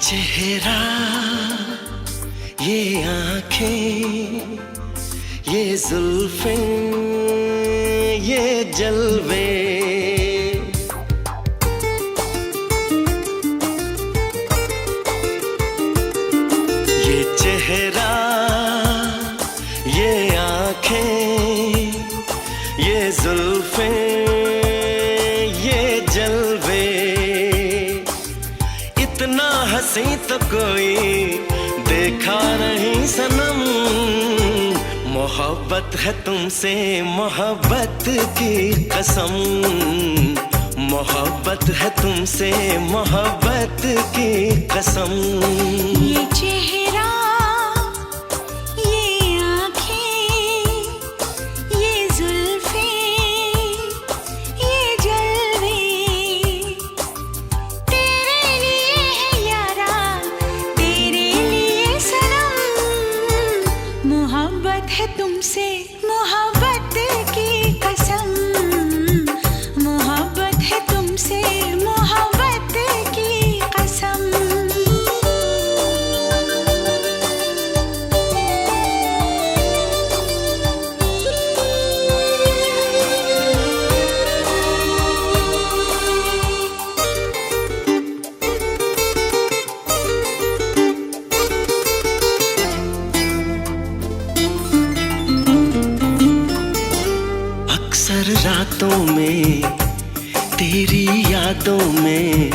चेहरा, ये आँखें, ये जुल्फें, ये जलवे, ये चेहरा, ये आँखें, ये जुल्फें, ये जलवे, इतना हंसी तो कोई देखा नहीं सनम। मोहब्बत है तुमसे मोहब्बत की कसम, मोहब्बत है तुमसे मोहब्बत की कसम। ये चेहरा, ये आँखें, ये जुल्फें, ये जलवे, तेरे लिए है यारा, तेरे लिए सनम। मोहब्बत है तुमसे मोहब्बत की कसम, मोहब्बत है तुमसे मोहब्बत की कसम। अक्सर रातों में तेरी यादों में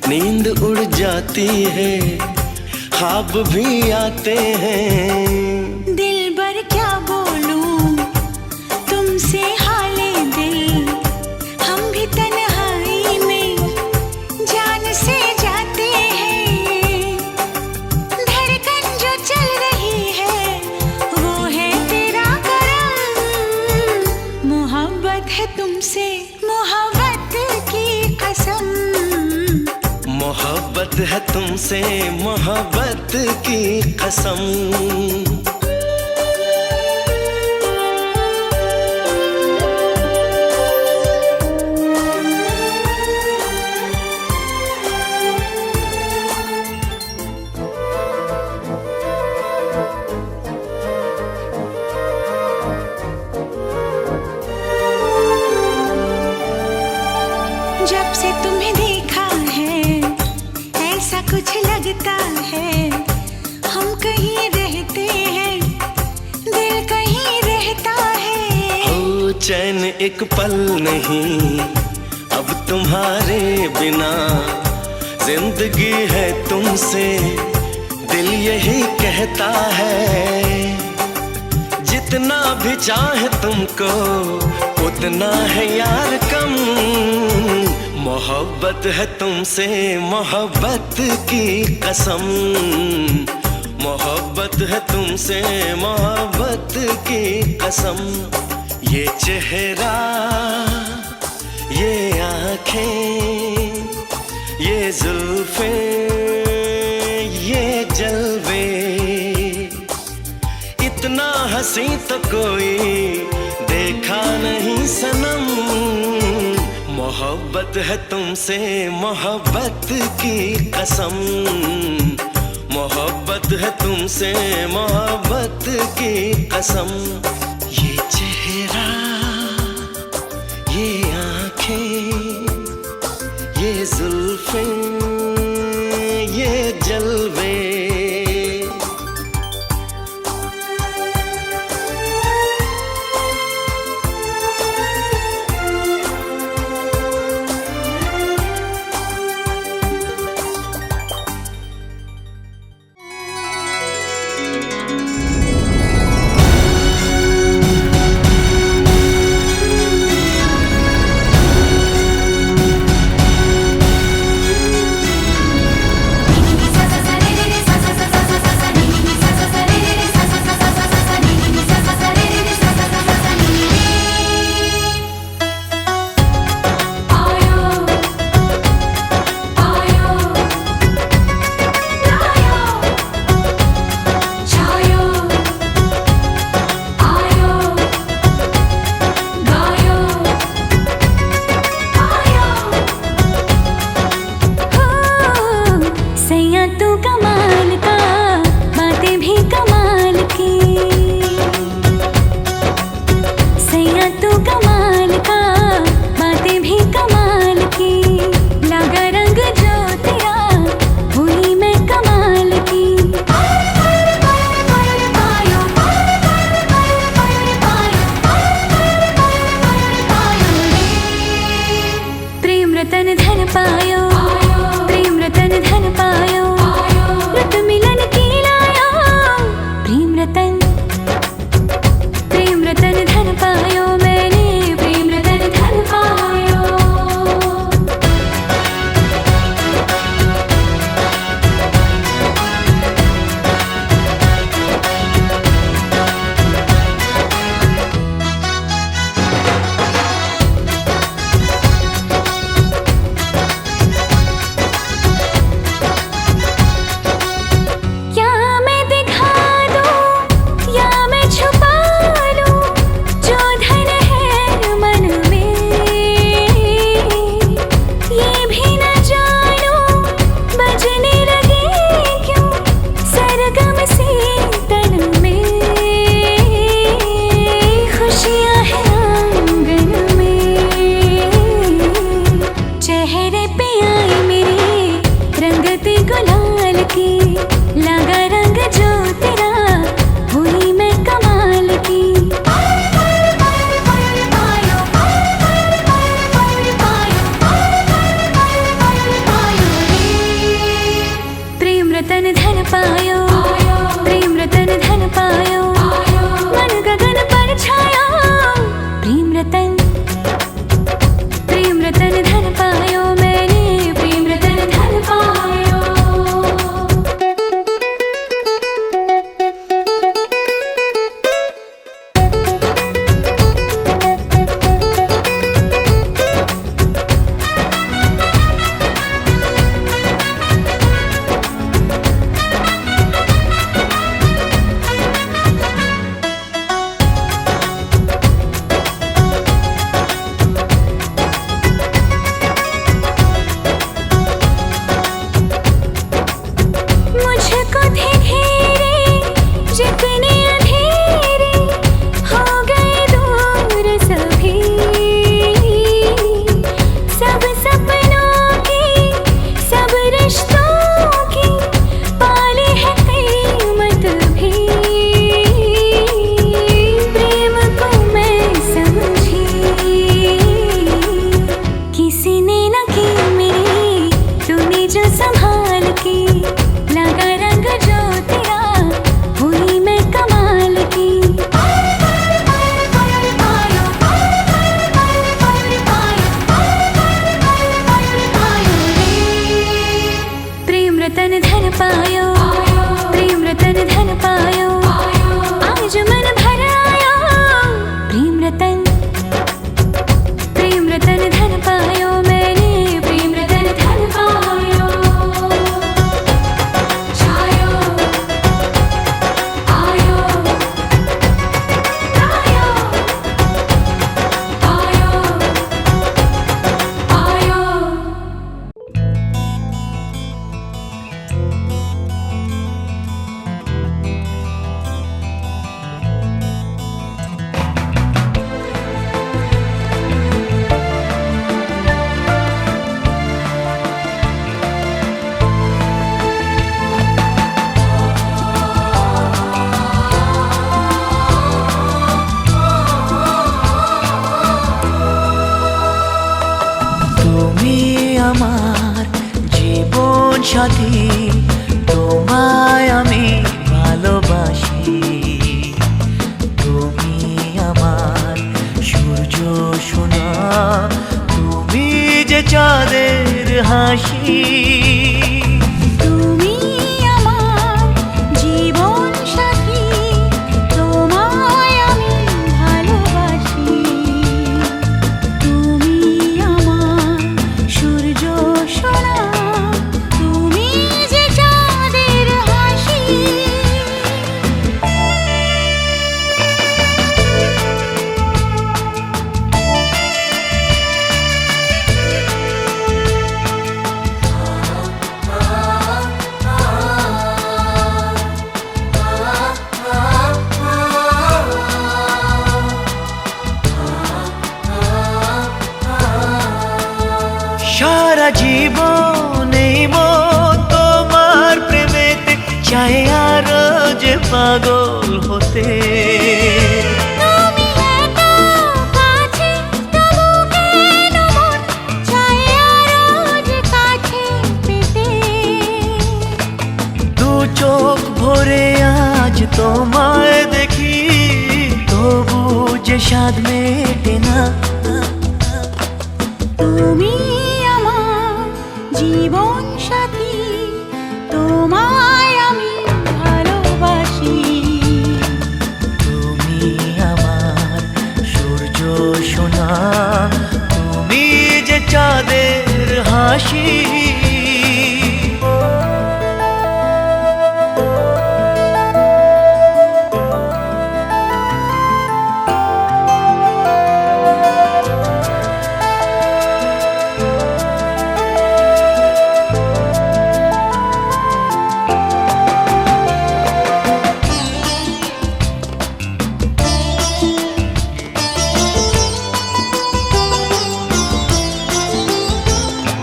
नींद उड़ जाती है, ख्वाब भी आते हैं। दिलबर क्या बोलूं तुमसे हाले दिल, हम भी तन्हाई में जान से जाते हैं। धड़कन जो चल रही है वो है तेरा करम। मोहब्बत है तुमसे मोहब्बत की कसम, मोहब्बत है तुमसे मोहब्बत की कसम। जब से तुम्हें देखा है ऐसा कुछ लगता है, हम कहीं रहते हैं दिल कहीं रहता है। हो चैन एक पल नहीं अब तुम्हारे बिना, जिंदगी है तुमसे दिल यही कहता है। जितना भी चाहे तुमको उतना है यार कम, मोहब्बत है तुमसे मोहब्बत की कसम, मोहब्बत है तुमसे मोहब्बत की कसम। ये चेहरा, ये आँखें, ये जुल्फें, ये जलवे, इतना हंसी तो कोई देखा नहीं सनम। मोहब्बत है तुमसे मोहब्बत की कसम, मोहब्बत है तुमसे मोहब्बत की कसम। ये चेहरा, ये आँखें, ये जुल्फें, ये जलवे, तू कमाल का, बातें भी कमाल की। सैया तू कमाल का, बातें भी कमाल की। लगा रंग जो तेरा, हुई मैं कमाल की। प्रेम रतन धन पायो, प्रेम रतन धन पायो। रुत मिलन की लाया, प्रेम रतन धन पायो। मैंने प्रेम रतन धन पायो। या मैं दिखा दूं या मैं छुपा लूं, जो धन है मन में ये भी न जानूं। बजने लगे क्यों सरगम से तन में, खुशियां हैं आंगन में। चेहरे पे आई मेरे रंगत गुलाल की। लगा रंग जो तेरा, हुई मैं कमाल की। प्रेम रतन धन पायो, प्रेम रतन धन पायो। मन गगन पर छाया, प्रेम रतन धन पायो। मैंने प्रेम रतन धन पायो। मुझको थे घेरे जितने अंधेरे, हो गए दूर सभी। सब सपनों की, सब रिश्तों की, पाले है कीमत भी। प्रेम को मैं समझी, किसी ने न की मेरी, तूने जो संभाल की। लगा रंग जो तेरा, हुई मैं कमाल की। प्रेम रतन धन पायो, प्रेम रतन धन पायो। आज मन भर आया, प्रेम रतन धन पायो। मैंने प्रेम रतन धन पायो। छायो, आयो, आयो, आयो, आयो। পাগল হতে। তুমি এত কাছে তবু কেন মন চায় আরো যে কাছে পেতে। দু চোখ ভরে আজ তোমায় দেখি, তবু যে স্বাদ মেটে না। তুমি আমার জীবন সাথী, তোমায় আমি ভালোবাসি। তুমি আমার সূর্য সোনা, তুমি যে চাঁদের হাসি।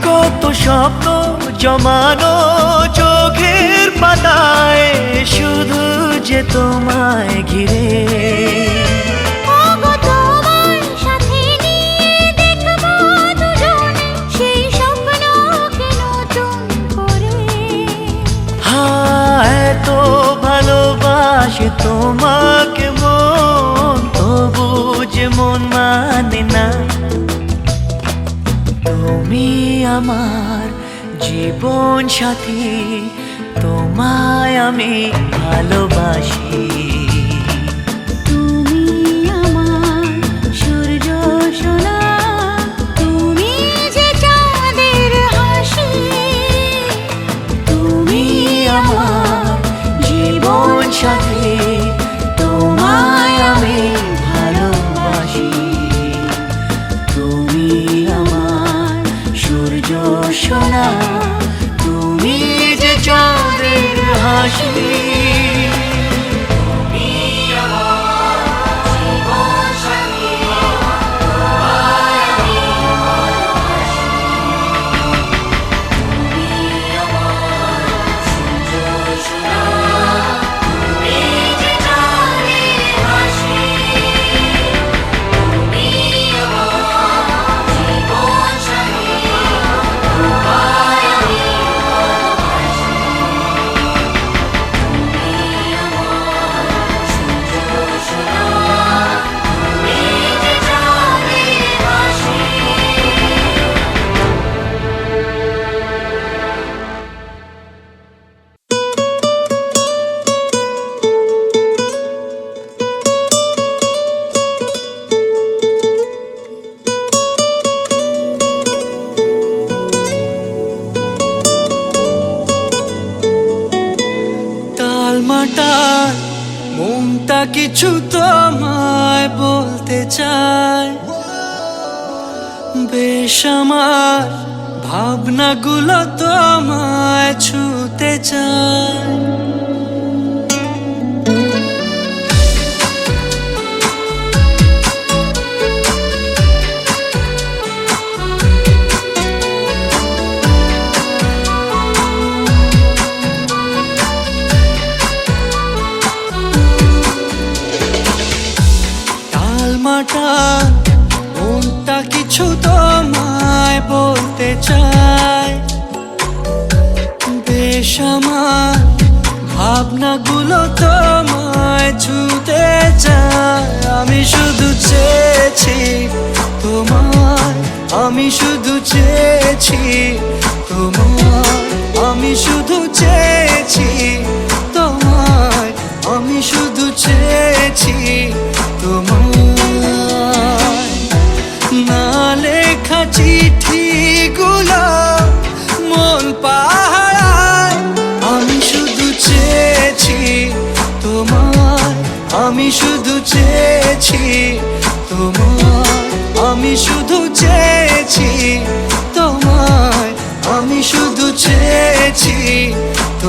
কত স্বপ্ন জমানো চোখের পাতায়, শুধু যে তোমায় ঘিরে। ওগো তোমার সাথে নিয়ে দেখবো দুজনে সেই স্বপ্নকে নতুন করে। এত ভালোবাসে তোমাকে মন, তবু যে মন মানে না। তুমি আমার জীবন সাথী, তোমায় আমি ভালোবাসি। তুমি আমার সূর্য সোনা, তুমি যে চাঁদের হাসি। তুমি আমার জীবন সাথী, তোমায় আমি ভালোবাসি। তুমি আমার সূর্য সোনা, তুমি যে চাঁদের হাসি। টালমাটাল মনটা কিছু তোমায় বলতে চায়, বেশ আমার ভাবনাগুলো তোমায় ছুতে চায়। টালমাটাল মনটা কিছু তোমায় বলতে চায়, বেশ আমার ভাবনাগুলো তোমায় ছুতে চায়। আমি শুধু চেয়েছি তোমায়, আমি শুধু চেয়েছি তোমায়, আমি শুধু চেয়েছি তোমায়, আমি শুধু চেয়েছি তোমায়। না লেখা চিঠিগুলো মন পাহারায়, আমি শুধু চেয়েছি তোমায়, আমি শুধু চেয়েছি তোমায়, আমি শুধু চেয়েছি তোমায়, আমি শুধু চেয়েছি তোমায়।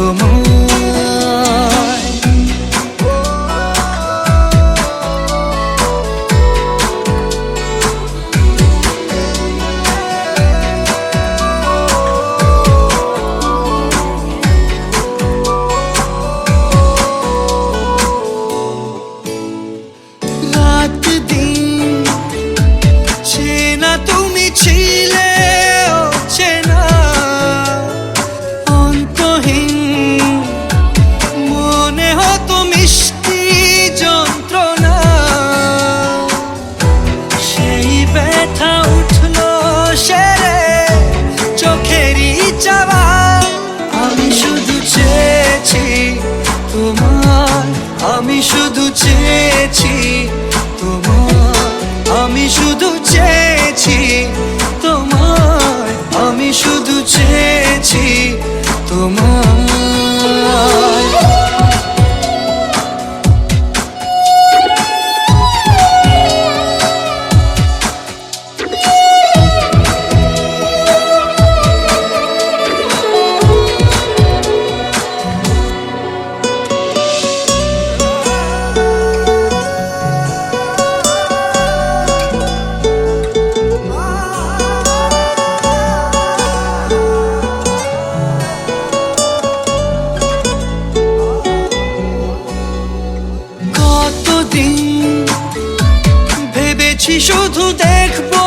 বেশি শুধু দেখবো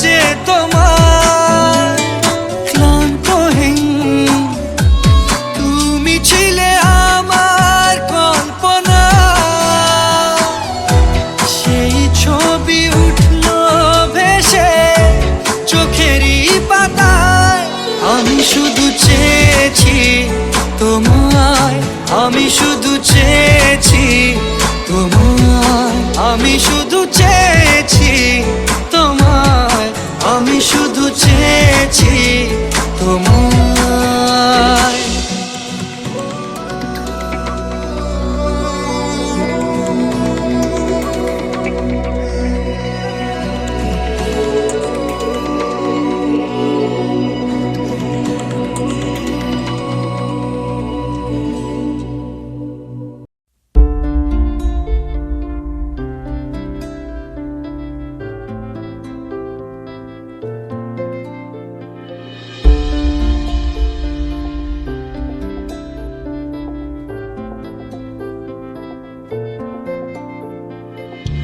যে তোমার ক্লান্তহীন তুমি ছিলে আমার কল্পনা সেই ছবি উঠলো ভেসে চোখেরই পাতায় আমি শুধু চেয়েছি তোমায় আমি শুধু চেয়েছি তোমায় আমি শুধু চেয়েছি তোমায় আমি শুধু চেয়েছি তোমায়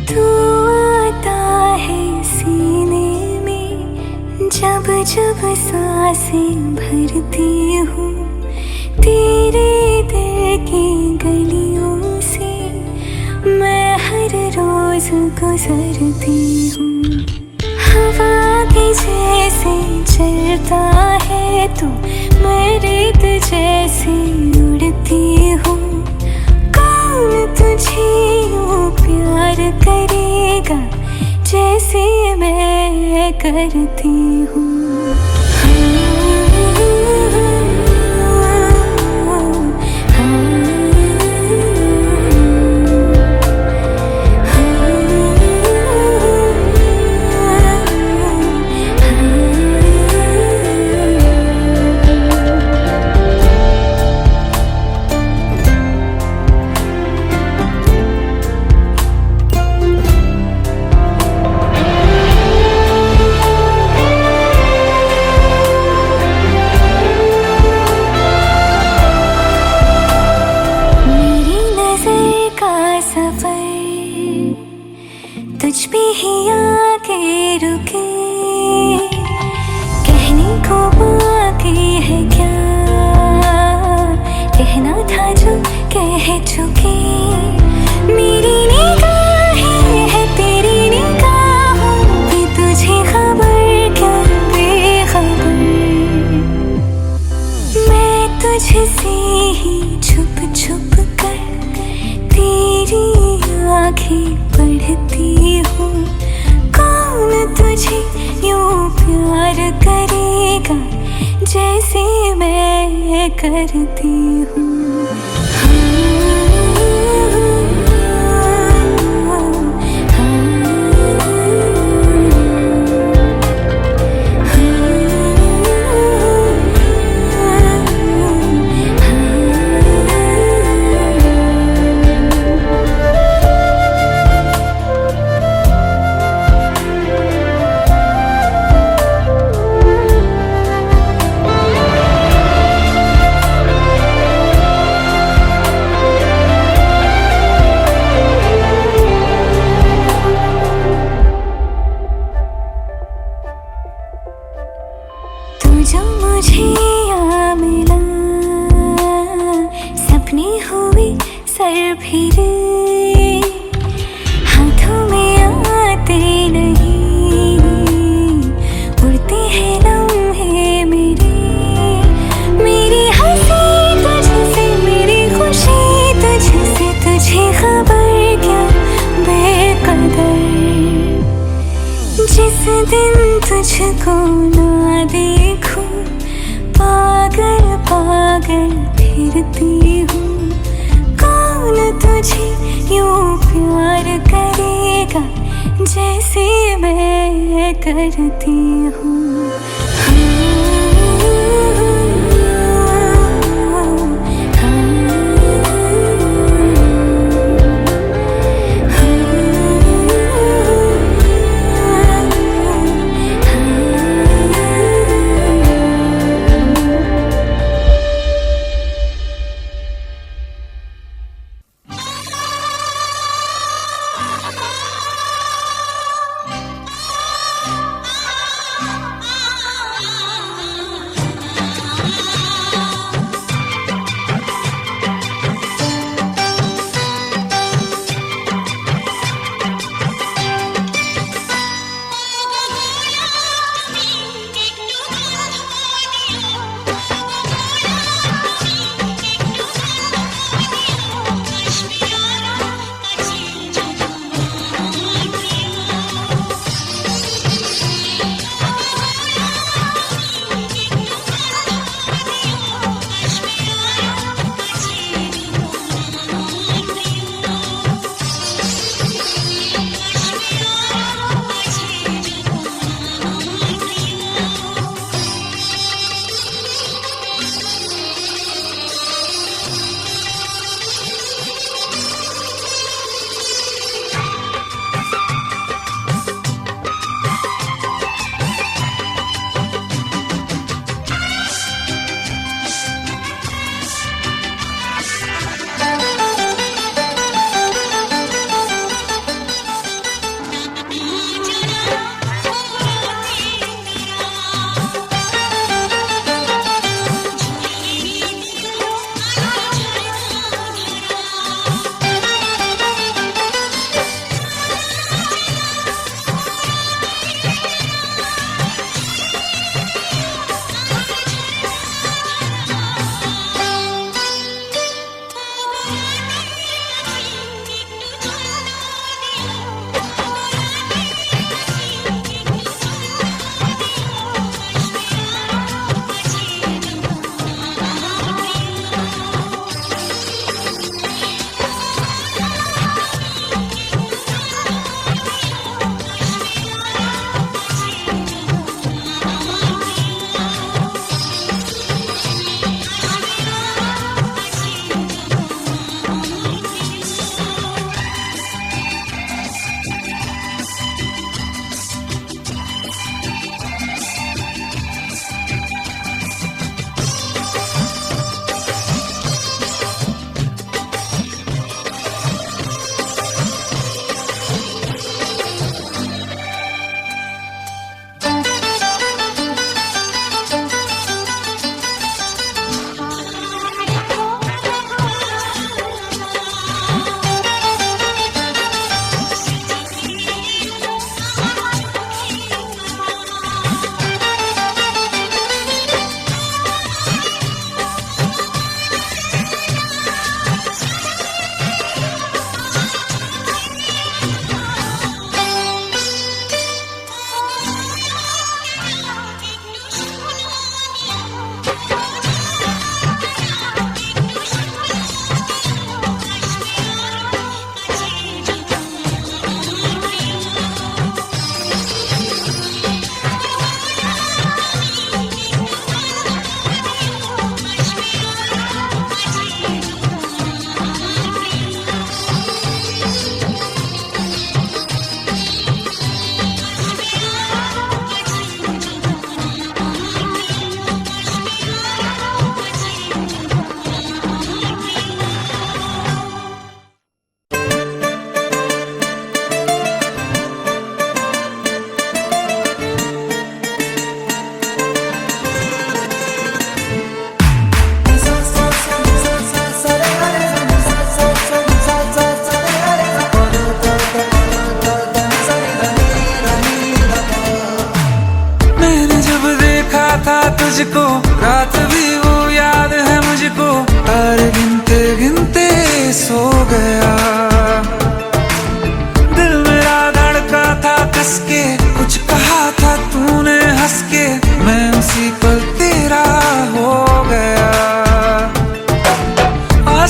तू आता है सीने में जब जब सांसें भरती हूँ तेरे दिल की गलियों से मैं हर रोज गुजरती हूँ हवा के जैसे चलता है तू मैं रेत जैसे उड़ती हूँ कौन तुझे यूं प्यार करेगा जैसे मैं करती हूँ तुझ पे ही आके रुके कहने को बाकी है क्या कहना था जो कह चुके मेरी निगाहें है तेरी निगाहों की तुझे खबर क्या बेखबर मैं तुझसे ही छुप छुप कर तेरी आँखें पढ़ती हूँ कौन तुझे यूं प्यार करेगा जैसे मैं करती हूँ जो मुझे यहाँ मिला सपने हुए सर फिरे हाथों में आते नहीं उड़ते हैं लम्हे मेरे मेरी हंसी तुझसे मेरी खुशी तुझसे तुझे खबर क्या बेकदर जिस दिन तुझको ना देखूं पागल पागल फिरती हूँ कौन तुझे यूं प्यार करेगा जैसे मैं करती हूँ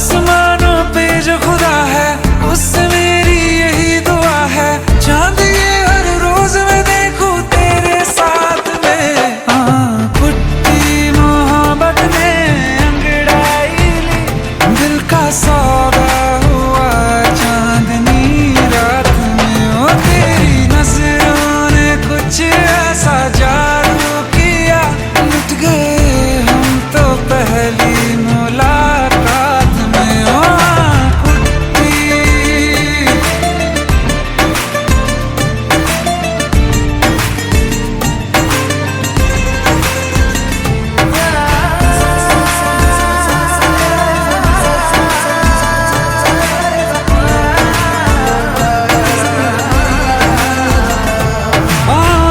आसमानों पे जो खुदा है उससे मेरी यही दुआ है, चांद ये हर रोज मैं देखूं तेरे साथ में। पुट्टी मोहब्बत ने अंगड़ाई ली, दिल का सौदा हुआ चांदनी रात में। ओ तेरी नजरों ने कुछ ऐसा जादू किया, लुट गए हम तो पहली मुलाकात में। ओ पुट्टी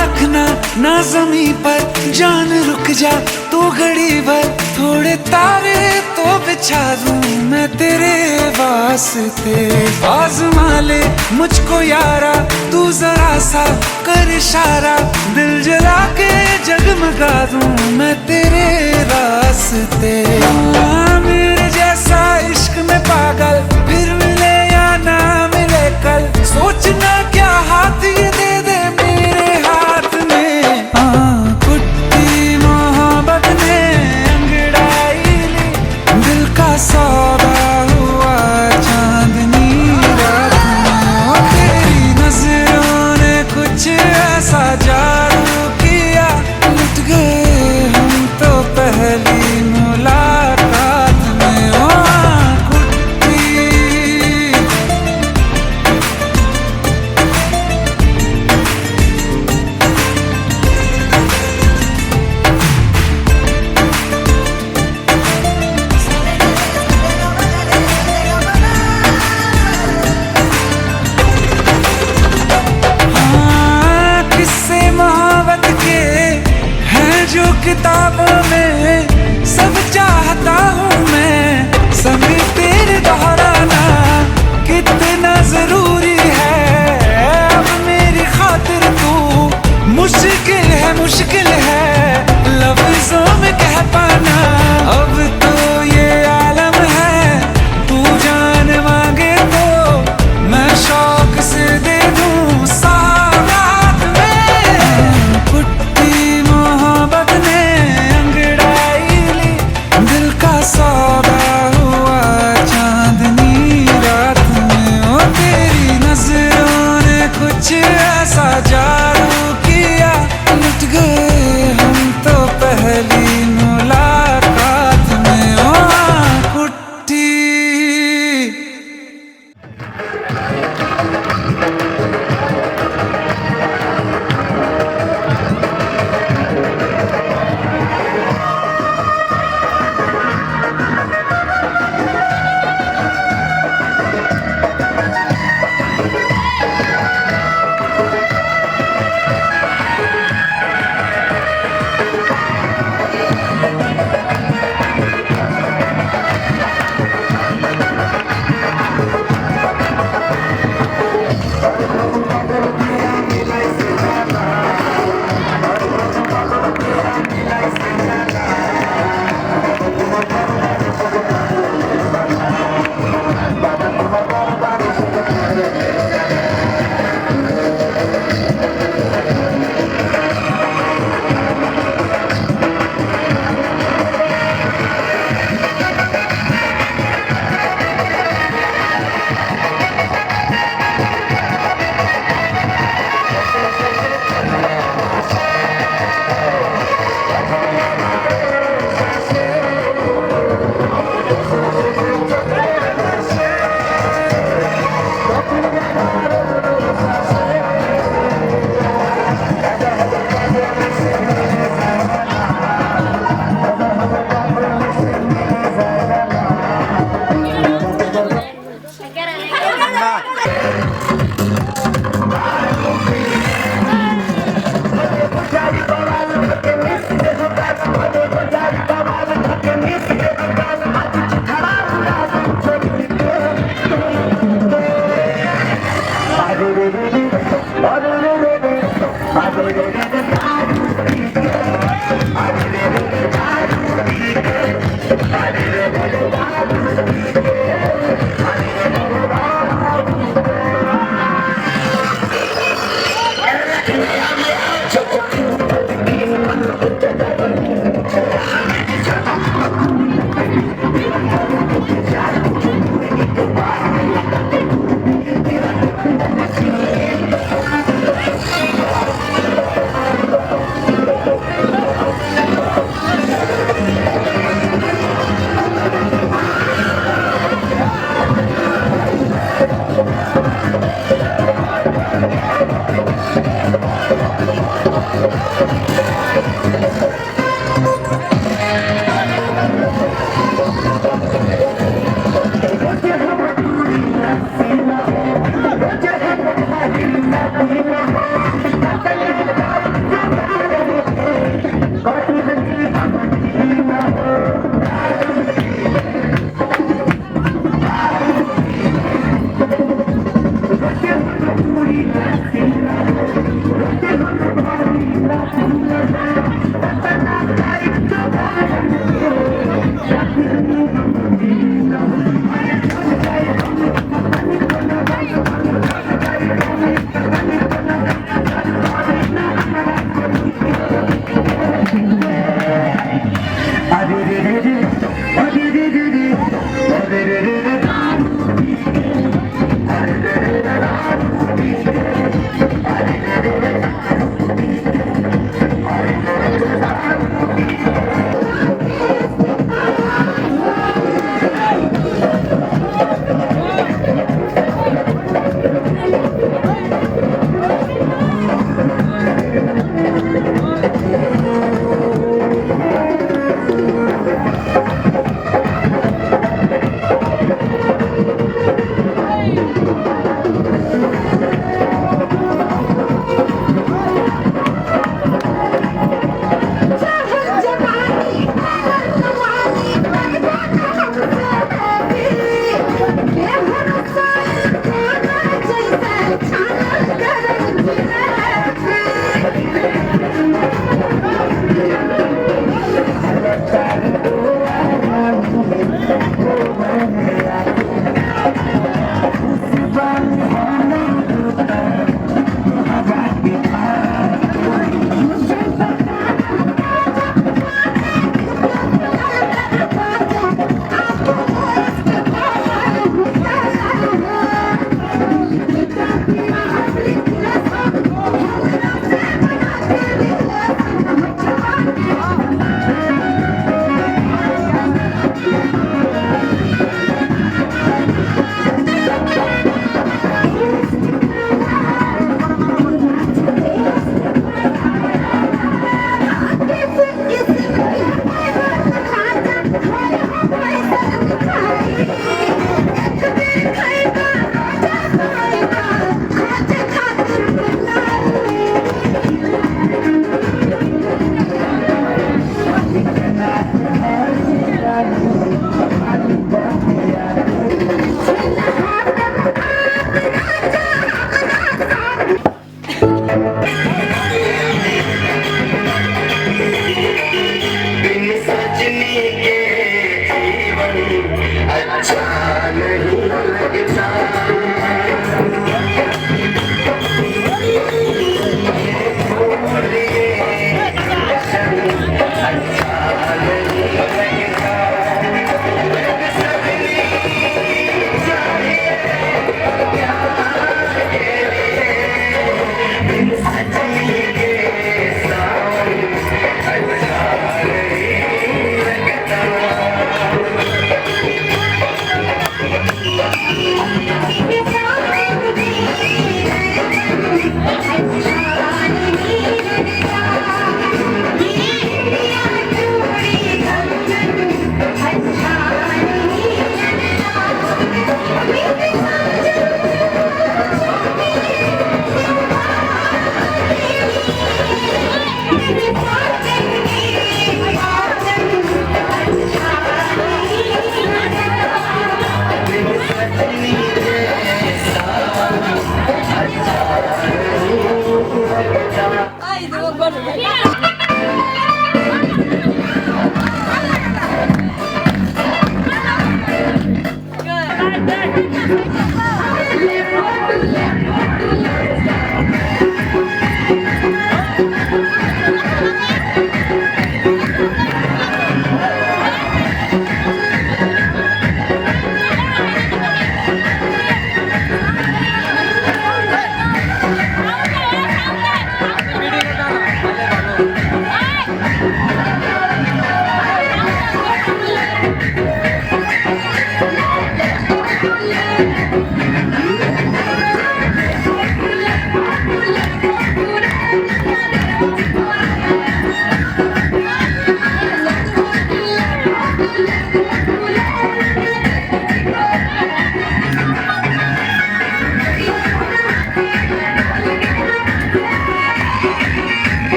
रखना ना जमी पर, जान रुक जा तू घड़ी भर, थोड़े तारे तो बिछा दूं मैं तेरे वास्ते। आज़मा ले मुझको यारा, तू जरा सा कर इशारा, दिल जला के जगमगा दूं मैं तेरे रास्ते। मेरे जैसा इश्क में पागल फिर मिले या ना मिले कल, सोचना क्या हाथ ये दे दे मेरे हाथ में। पुट्टी मोहब्बत ने अंगड़ाई ली, दिल का सौदा हुआ चांदनी रात में। ओ तेरी नजरों ने कुछ ऐसा जादू किया, लुट गए हम तो पहली मुलाकात में। ओ पुट्टी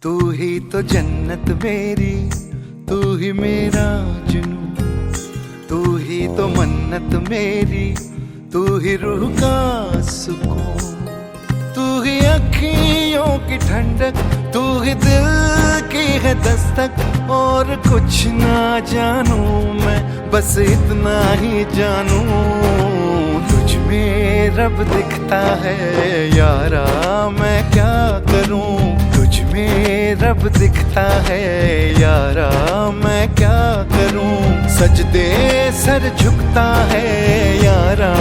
तू ही तो जन्नत मेरी, तू ही मेरा जुनून, तू ही तो मन्नत मेरी, तू ही रूह का सुकून, तू ही अखियों की ठंडक, तू ही दिल की है दस्तक। और कुछ ना जानू मैं, बस इतना ही जानू, तुझ में रब दिखता है यारा, मैं क्या करूं। तुझ में रब दिखता है यारा, मैं क्या करूं। सजदे सर झुकता है यारा,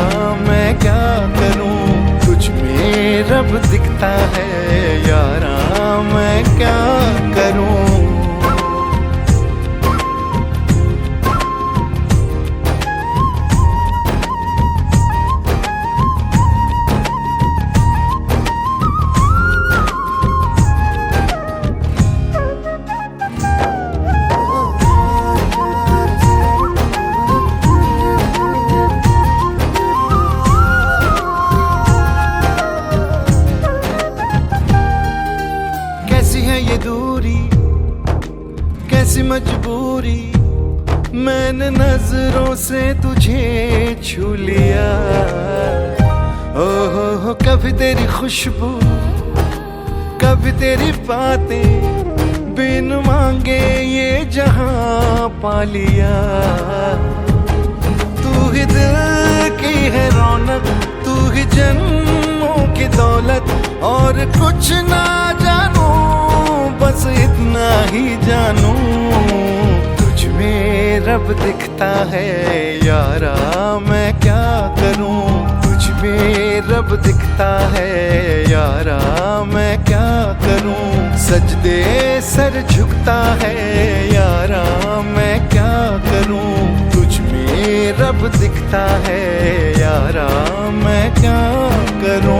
मैं क्या करूं। तुझ में रब दिखता है यारा, मैं क्या करूं। ये दूरी कैसी मजबूरी, मैंने नजरों से तुझे छू लिया। ओहो कभी तेरी खुशबू, कभी तेरी बातें, बिन मांगे ये जहां पा लिया। तू ही दिल की है रौनक, तू ही जन्मों की दौलत, और कुछ ना जानू, बस इतना ही जानू। तुझ में रब दिखता है यारा, मैं क्या करूं। तुझ में रब दिखता है यारा, मैं क्या करूं। सजदे सर झुकता है यारा, मैं क्या करूं। तुझ में रब दिखता है यारा, मैं क्या करूं।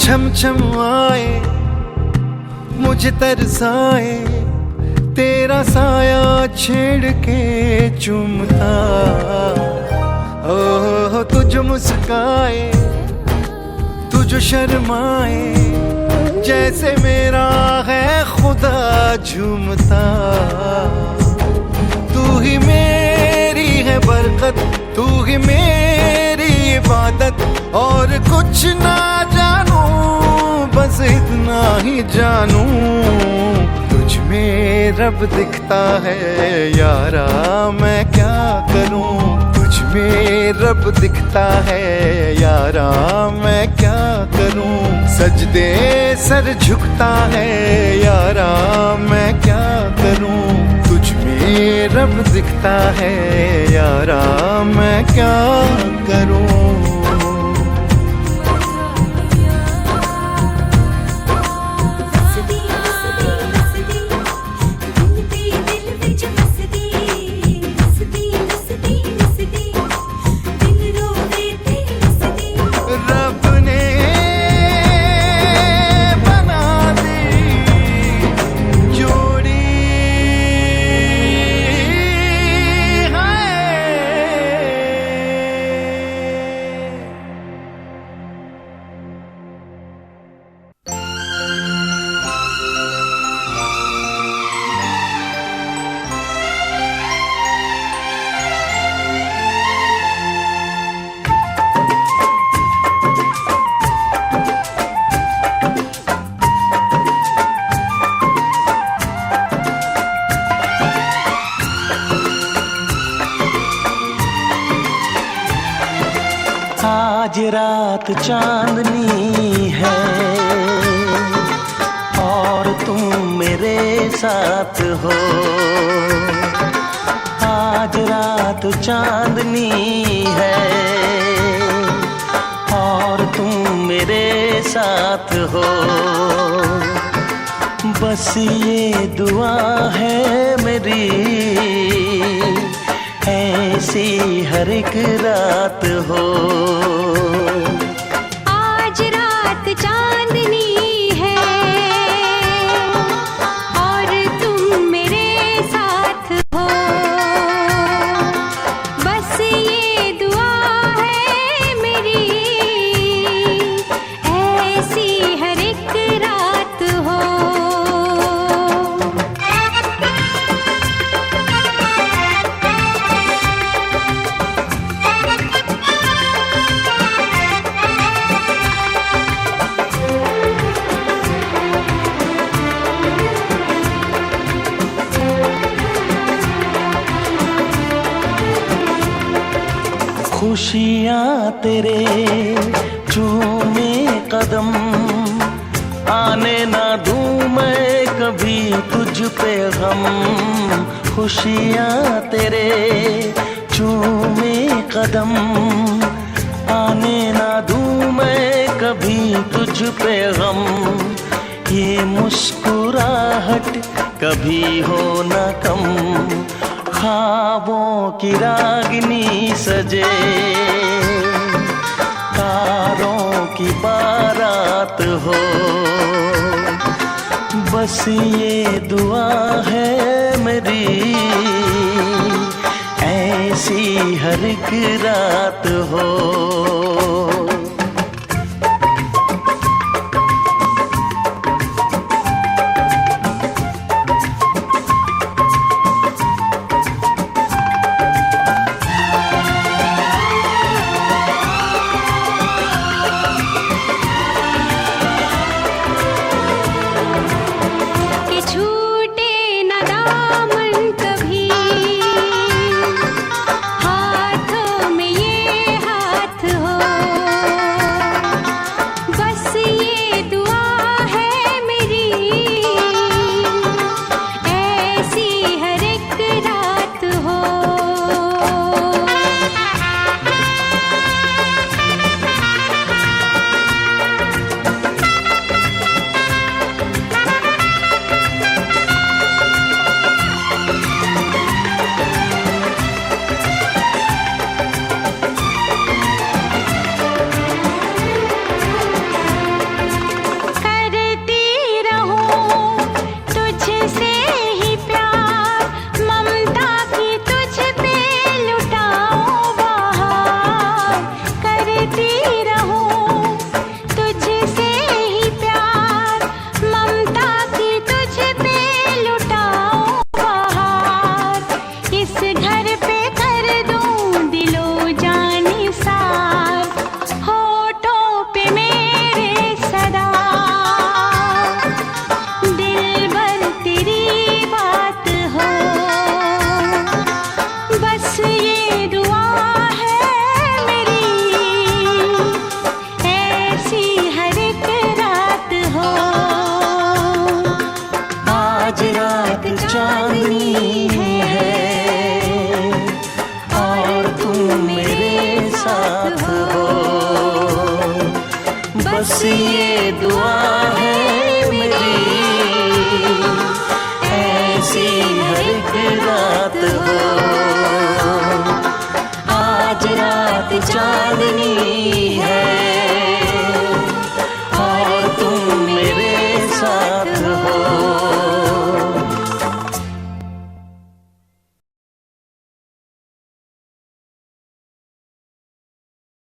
छम छम आए मुझे तरसाए, तेरा साया छेड़ के चूमता। मुस्काए, तू जो शर्माए, जैसे मेरा है खुदा झूमता। तू ही मेरी है बरकत, तू ही मेरी इबादत, और कुछ ना जानू बस इतना ही जानू, तुझ में रब दिखता है यारा मैं क्या करूं। तुझ में रब दिखता है यारा मैं क्या करूं। सजदे सर झुकता है यारा मैं क्या करूं। तुझ में रब दिखता है यारा मैं क्या करूं। आज रात चांदनी है और तुम मेरे साथ हो। आज रात चांदनी है और तुम मेरे साथ हो। बस ये दुआ है मेरी, ऐसी हर एक रात हो। आज रात चांदनी है और तुम मेरे साथ हो। बस ये दुआ है मेरी, ऐसी हर एक रात हो। खुशियाँ तेरे चूमे कदम, आने ना दूँ मैं कभी तुझ पे गम। खुशियाँ तेरे चूमे कदम, आने ना दूँ मैं कभी तुझ पे गम। ये मुस्कुराहट कभी हो ना कम, ख्वाबों की रागिनी सजे, तारों की बारात हो। बस ये दुआ है मेरी, ऐसी हर एक रात हो। हाथों में ये हाथ हो। साथ हो। बस ये दुआ है मेरी, ऐसी हर एक रात हो। आज रात चांदनी है,